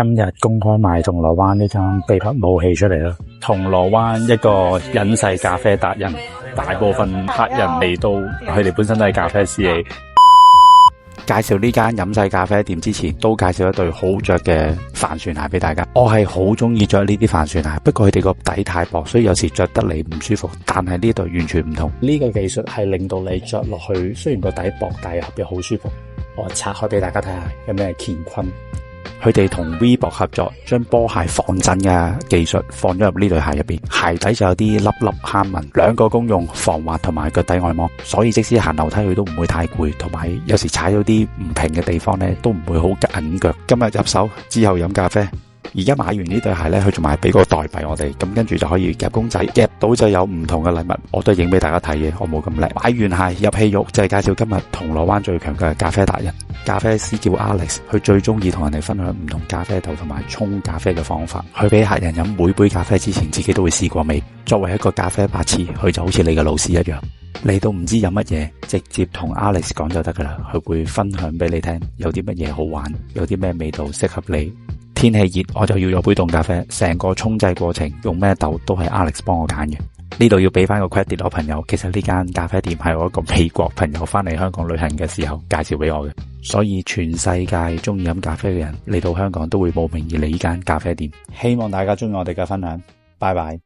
今日公開賣銅鑼灣呢間秘密武器出嚟啦！銅鑼灣一個隱世咖啡達人，大部分客人嚟到，佢哋本身都係咖啡師嚟。介紹呢間隱世咖啡店之前，都介紹一對好着嘅帆船鞋俾大家。我係好中意着呢啲帆船鞋，不過佢哋個底太薄，所以有時着得嚟唔舒服。但係呢對完全唔同，呢個技術係令到你着落去，雖然個底薄，但係入邊好舒服。我拆開俾大家睇下，有咩乾坤。佢哋同 Reebok 合作，將波鞋防震嘅技術放咗入呢對鞋入邊，鞋底就有啲粒粒坑紋，兩個功用，防滑同埋腳底按摩，所以即使行樓梯佢都唔會太攰，同埋有時踩到啲唔平嘅地方咧，都唔會好緊腳。今日入手之後飲咖啡。而家買完呢對鞋咧，佢仲埋俾個代幣我哋，咁跟住就可以夾公仔，夾到就有唔同嘅禮物，我都影俾大家睇嘅，我冇咁叻。買完鞋入戲肉就係介紹今日銅鑼灣最強嘅咖啡達人，咖啡師叫 Alex， 佢最中意同人哋分享唔同咖啡豆同埋沖咖啡嘅方法。佢俾客人飲每杯咖啡之前，自己都會試過味。作為一個咖啡白痴，佢就好似你嘅老師一樣，嚟到唔知飲乜嘢，直接同 Alex 講就得噶啦，佢會分享俾你聽，有啲乜嘢好玩，有啲咩味道適合你。天氣熱，我就要有杯凍咖啡，成個沖製過程用咩豆都係 Alex 幫我揀嘅。呢度要俾翻個 credit 我朋友，其實呢間咖啡店係我一個美國朋友翻嚟香港旅行嘅時候介紹俾我嘅，所以全世界中意飲咖啡嘅人嚟到香港都會慕名而嚟呢間咖啡店。希望大家中意我哋嘅分享，拜拜。